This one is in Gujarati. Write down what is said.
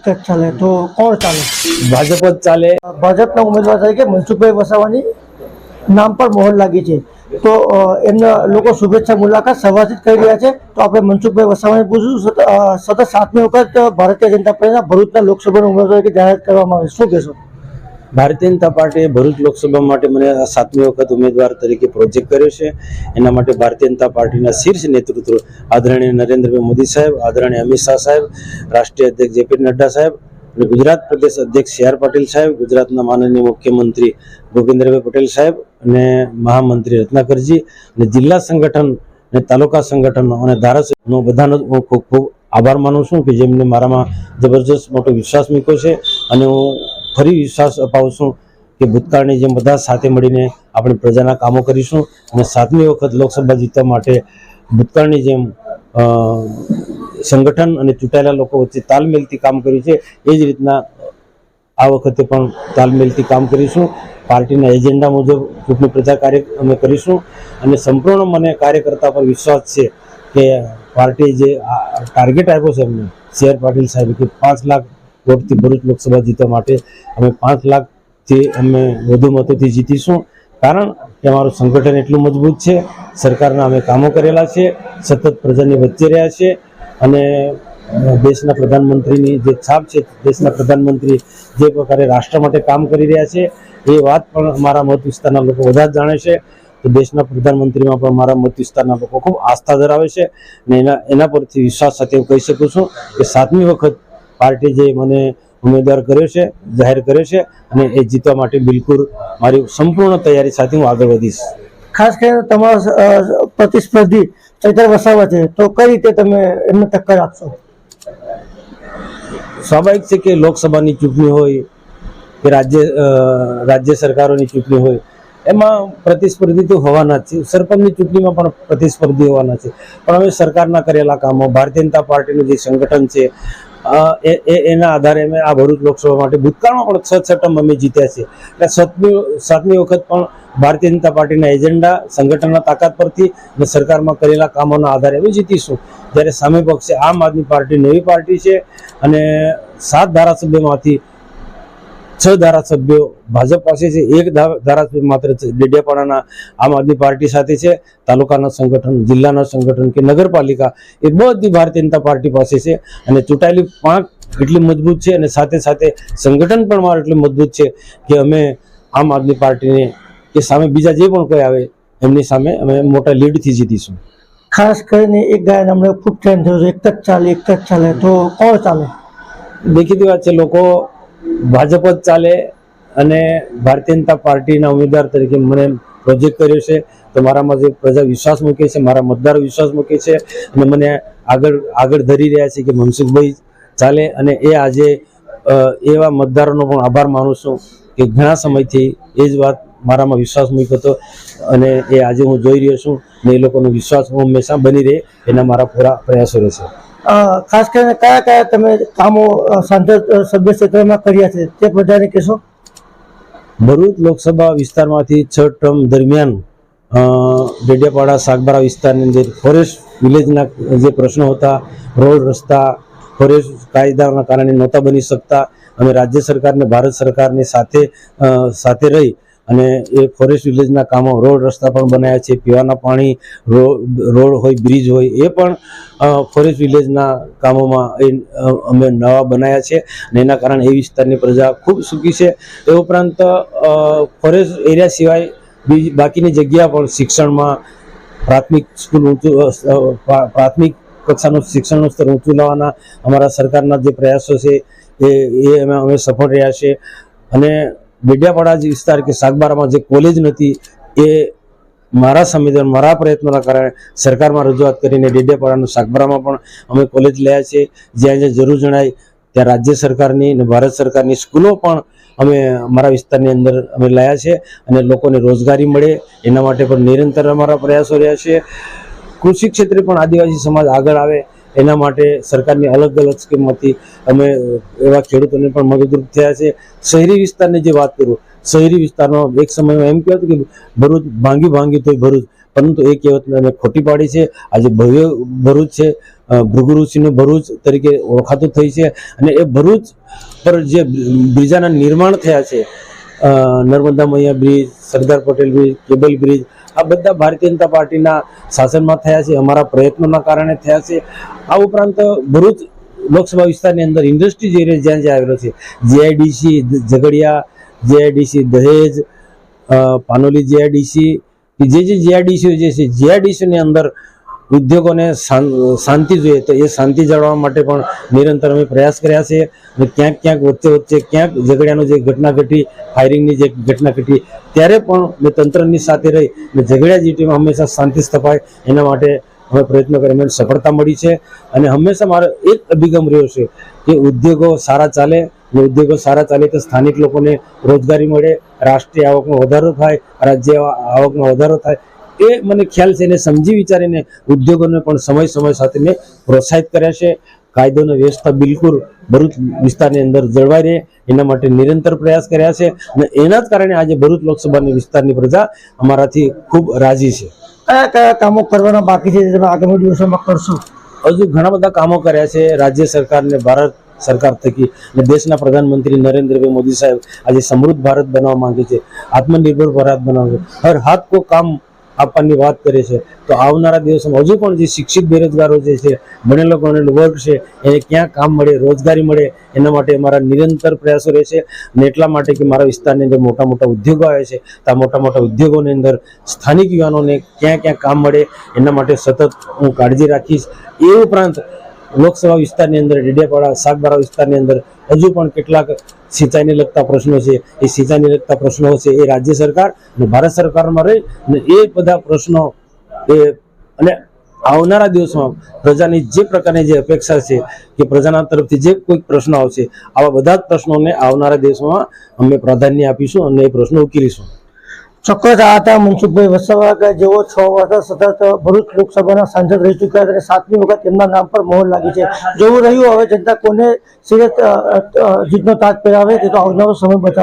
એક જ ચાલે તો કોણ ચાલે? ભાજપ જ ચાલે. ભાજપના ઉમેદવાર તરીકે મનસુખભાઈ વસાવાની નામ પર મોહર લાગી છે, તો એમના લોકો શુભેચ્છા મુલાકાત સવારથી જ કરી રહ્યા છે. તો આપણે મનસુખભાઈ વસાવાને પૂછ્યું, સતત 7મી વખત ભારતીય જનતા પાર્ટીના ભરૂચના લોકસભાના ઉમેદવાર તરીકે જાહેરાત કરવામાં આવે, શું કહેશો? ભારતીય જનતા પાર્ટીએ ભરૂચ લોકસભા માટે મને 7મી વખત ઉમેદવાર તરીકે પ્રોજેક્ટ કર્યો છે. એના માટે ભારતીય જનતા પાર્ટીના શીર્ષ નેતૃત્વ આદરણીય નરેન્દ્રભાઈ મોદી સાહેબ, આદરણીય અમિત શાહ સાહેબ, રાષ્ટ્રીય અધ્યક્ષ જેપી નડ્ડા સાહેબ અને ગુજરાત પ્રદેશ અધ્યક્ષ સી.આર. પાટીલ સાહેબ, ગુજરાતના માનનીય મુખ્યમંત્રી ભૂપેન્દ્રભાઈ પટેલ સાહેબ અને મહામંત્રી રત્નાકરજી અને જિલ્લા સંગઠન અને તાલુકા સંગઠન અને ધારાસભ્યો બધાનો હું ખૂબ ખૂબ આભાર માનું છું કે જેમને મારામાં જબરજસ્ત મોટો વિશ્વાસ મૂક્યો છે. અને હું ફરી વિશ્વાસ અપાવું છું કે ભૂતકાળની જેમ બધા સાથે મળીને આપણે પ્રજાના કામો કરીશું અને 7મી વખત લોકસભા જીતવા માટે ભૂતકાળની જેમ સંગઠન અને ચૂંટાયેલા લોકો વચ્ચે તાલમેલથી કામ કર્યું છે એ જ રીતના આ વખતે પણ તાલમેલથી કામ કરીશું. પાર્ટીના એજન્ડા મુજબ ચૂંટણી પ્રચાર કાર્ય અમે કરીશું અને સંપૂર્ણ મને કાર્યકર્તા પર વિશ્વાસ છે કે પાર્ટી જે ટાર્ગેટ આપ્યો છે એમને સી.આર. પાટીલ સાહેબ કે 5 લાખ વોટથી ભરૂચ લોકસભા જીતવા માટે અમે 5 લાખથી અમે વધુ મતોથી જીતીશું. કારણ કે અમારું સંગઠન એટલું મજબૂત છે, સરકારના અમે કામો કરેલા છે, સતત પ્રજાની વચ્ચે રહ્યા છે અને દેશના પ્રધાનમંત્રીની જે છાપ છે, દેશના પ્રધાનમંત્રી જે પ્રકારે રાષ્ટ્ર માટે કામ કરી રહ્યા છે એ વાત પણ અમારા મત વિસ્તારના લોકો બધા જ જાણે છે. તો દેશના પ્રધાનમંત્રીમાં પણ મારા મત વિસ્તારના લોકો ખૂબ આસ્થા ધરાવે છે અને એના પરથી વિશ્વાસ સાથે હું કહી શકું છું કે 7મી વખત પાર્ટી જે મને ઉમેદવાર કર્યો છે, જાહેર કર્યો છે અને એ જીતવા માટે બિલકુલ મારી સંપૂર્ણ તૈયારી સાથે હું આગળ વધીશ. ખાસ કરીને તમારા પ્રતિસ્પર્ધી ચૈતર વસાવા છે, તો કઈ રીતે તમે એમને ટક્કર આપશો? સ્વાભાવિક છે કે લોકસભાની ચૂંટણી હોય કે રાજ્ય સરકારોની ચૂંટણી હોય એમાં પ્રતિસ્પર્ધી તો હોવાના જ છે. સરપંચની ચૂંટણીમાં પણ પ્રતિસ્પર્ધી હોવાના છે. પણ હવે સરકારના કરેલા કામો, ભારતીય જનતા પાર્ટીનું જે સંગઠન છે એના આધારે અમે આ ભરૂચ લોકસભા માટે ભૂતકાળમાં પણ 6 ટર્મ અમે જીત્યા છે. એટલે 7મી વખત પણ ભારતીય જનતા પાર્ટીના એજન્ડા, સંગઠનના તાકાત પરથી અને સરકારમાં કરેલા કામોના આધારે અમે જીતીશું. જ્યારે સામે પક્ષે આમ આદમી પાર્ટી નવી પાર્ટી છે અને 7 ધારાસભ્યોમાંથી 6 ધારાસભ્યો ભાજપ પાસે છે, 1 ધારાસભ્ય માત્ર ડેડિયાપાડાના આમ આદમી પાર્ટી સાથે છે. તાલુકાના સંગઠન, જિલ્લાના સંગઠન કે નગરપાલિકા એ બધી ભારતીય જનતા પાર્ટી પાસે છે અને ચૂંટાયેલી પાંખ એટલી મજબૂત છે અને સાથે સાથે સંગઠન પણ મારું એટલું મજબૂત છે કે અમે આમ આદમી પાર્ટીને કે સામે બીજા જે પણ કોઈ આવે એમની સામે અમે મોટા લીડથી જીતીશું. ખાસ કરીને એક ગાયન હમણાં ખૂબ ટ્રેન્ડ થયો છે, એક જ ચાલે એક જ ચાલે, તો કોણ ચાલે? દેખીતી વાત છે, લોકો ભાજપ જ ચાલે અને ભારતીય જનતા પાર્ટીના ઉમેદવાર તરીકે મને પ્રોજેક્ટ કર્યો છે તો મારામાં જે પ્રજા વિશ્વાસ મૂકે છે, મારા મતદારો વિશ્વાસ મૂકે છે અને મને આગળ ધરી રહ્યા છે કે મનસુખભાઈ ચાલે. અને એ આજે એવા મતદારોનો પણ આભાર માનું છું કે ઘણા સમયથી એ જ વાત મારામાં વિશ્વાસ મૂક્યો હતો અને એ આજે હું જોઈ રહ્યો છું ને એ લોકોનો વિશ્વાસ હું હંમેશા બની રહે એના મારા પૂરા પ્રયાસો રહેશે. ખાસ કરીને કયા કયા તમે કામો સાંસદ સભ્ય ક્ષેત્રમાં કર્યા છે તે બધાને કહેશો? ભરૂચ લોકસભા વિસ્તારમાંથી 6 ટર્મ દરમિયાન ડેડિયાપાડા સાગબારા વિસ્તારની અંદર ફોરેસ્ટ વિલેજના જે પ્રશ્નો હતા, રોડ રસ્તા, ફોરેસ્ટ કાયદાના કારણે નહોતા બની શકતા, અમે રાજ્ય સરકારને ભારત સરકારની સાથે રહી અને એ ફોરેસ્ટ વિલેજના કામો, રોડ રસ્તા પણ બનાવ્યા છે, પીવાના પાણી, રોડ હોય, બ્રિજ હોય એ પણ ફોરેસ્ટ વિલેજના કામોમાં અમે નવા બનાવ્યા છે અને એના કારણે એ વિસ્તારની પ્રજા ખૂબ સુખી છે. એ ઉપરાંત ફોરેસ્ટ એરિયા સિવાય બાકીની જગ્યા પણ શિક્ષણમાં પ્રાથમિક કક્ષાનું શિક્ષણનું સ્તર ઊંચું લાવવાના અમારા સરકારના જે પ્રયાસો છે એ અમે સફળ રહ્યા છે. અને ડેડિયાપાડા જે વિસ્તાર કે સાગબારામાં જે કોલેજ નથી એ મારા સંવેદન, મારા પ્રયત્નોના કારણે સરકારમાં રજૂઆત કરીને ડેડિયાપાડાનું સાગબારામાં પણ અમે કોલેજ લાવ્યા છે. જ્યાં જ્યાં જરૂર જણાય ત્યાં રાજ્ય સરકારની અને ભારત સરકારની સ્કૂલો પણ અમે અમારા વિસ્તારની અંદર અમે લાવ્યા છે અને લોકોને રોજગારી મળે એના માટે પણ નિરંતર અમારા પ્રયાસો રહ્યા છે. કૃષિ ક્ષેત્રે પણ આદિવાસી સમાજ આગળ આવે એના માટે સરકારની અલગ અલગ સ્કીમમાંથી અમે એવા ખેડૂતોને પણ મદદરૂપ થયા છે. શહેરી વિસ્તારની જે વાત કરું, શહેરી વિસ્તારમાં એક સમયમાં એમ કહેવાતું કે ભરૂચ ભાંગી તોય ભરૂચ, પરંતુ એ કહેવતને અમે ખોટી પાડી છે. આજે ભવ્ય ભરૂચ છે, ભૃગુ ઋષિનું ભરૂચ તરીકે ઓળખાતું થઈ છે. અને એ ભરૂચ પર જે બ્રિજના નિર્માણ થયા છે, નર્મદા મૈયા bridge, Sardar Patel bridge, cable bridge, આ બધા ભારતીય જનતા પાર્ટીના શાસનમાં થયા છે, અમારા પ્રયત્નોના કારણે થયા છે. આ ઉપરાંત ભરૂચ લોકસભા વિસ્તારની અંદર ઇન્ડસ્ટ્રીઝ એરિયા જ્યાં જ્યાં આવેલો છે, જીઆઈડીસી ઝઘડિયા, જીઆઈડીસી દહેજ, પાનોલી જીઆઈડીસી, જે જીઆઈડીસીઓ જે છે, જીઆઈડીસીની અંદર ઉદ્યોગોને શાંતિ જોઈએ, તો એ શાંતિ જાળવવા માટે પણ નિરંતર અમે પ્રયાસ કર્યા છે. અને ક્યાંક ક્યાંક વચ્ચે ક્યાંક ઝઘડિયાનો જે ઘટના ઘટી, ફાયરિંગની જે ઘટના ઘટી, ત્યારે પણ મેં તંત્રની સાથે રહી અને ઝઘડિયા જીટીમાં હંમેશા શાંતિ સ્થપાય એના માટે અમે પ્રયત્નો કરી, મને સફળતા મળી છે. અને હંમેશા મારો એક અભિગમ રહ્યો છે કે ઉદ્યોગો સારા ચાલે, અને ઉદ્યોગો સારા ચાલે તો સ્થાનિક લોકોને રોજગારી મળે, રાષ્ટ્રીય આવકમાં વધારો થાય, રાજ્ય આવકમાં વધારો થાય. એ મને ખ્યાલ છે, એને સમજી વિચારીને ઉદ્યોગોને પણ સમય સાથે મેં પ્રોત્સાહિત કર્યા છે. કાયદો અને વ્યવસ્થા બિલકુલ ભરૂચ વિસ્તારની અંદર જળવાઈ રહે એના માટે નિરંતર પ્રયાસ કર્યા છે. અને એના જ કારણે આજે ભરૂચ લોકસભાની વિસ્તારની પ્રજા અમારાથી ખૂબ રાજી છે. કયા કયા કામો કરવાના બાકી છે જે તમે આગામી દિવસોમાં કરશો? હજુ ઘણા બધા કામો કર્યા છે રાજ્ય સરકારને, ભારત સરકાર થકી, અને દેશના પ્રધાનમંત્રી નરેન્દ્રભાઈ મોદી સાહેબ આજે સમૃદ્ધ ભારત બનાવવા માંગે છે, આત્મનિર્ભર ભારત બનાવે છે, હર હાથ કો કામ આપવાની વાત કરે છે. તો આવનારા દિવસોમાં હજુ પણ જે શિક્ષિત બેરોજગારો જે છે, ભણેલો ગણેલો વર્ગ છે, એને ક્યાં કામ મળે, રોજગારી મળે, એના માટે અમારા નિરંતર પ્રયાસો રહેશે. અને એટલા માટે કે મારા વિસ્તારની અંદર મોટા મોટા ઉદ્યોગો આવે છે, તો આ મોટા મોટા ઉદ્યોગોની અંદર સ્થાનિક યુવાનોને ક્યાં ક્યાં કામ મળે એના માટે સતત હું કાળજી રાખીશ. એ ઉપરાંત લોકસભા વિસ્તારની અંદર, ડેડિયાપાડા, સાગબારા વિસ્તારની અંદર હજુ પણ કેટલાક સિંચાઈને લગતા પ્રશ્નો છે, એ સિંચાઈને લગતા પ્રશ્નો છે એ રાજ્ય સરકાર અને ભારત સરકારમાં રહી અને એ બધા પ્રશ્નો અને આવનારા દિવસોમાં પ્રજાની જે પ્રકારની જે અપેક્ષા છે કે પ્રજાના તરફથી જે કોઈ પ્રશ્નો આવશે, આવા બધા જ પ્રશ્નોને આવનારા દિવસોમાં અમે પ્રાધાન્ય આપીશું અને એ પ્રશ્નો ઉકેલીશું. ચોક્કસ આ હતા મનસુખભાઈ વસાવા કે જેઓ 6 વર્ષ સતત ભરૂચ લોકસભાના સાંસદ રહી ચૂક્યા અને 7મી વખત તેમના નામ પર મોહર લાગી છે. જોવું રહ્યું હવે જનતા કોને સિરિયસ જીતનો તાજ પહેરાવે તે તો આવનારો સમય બતાવે.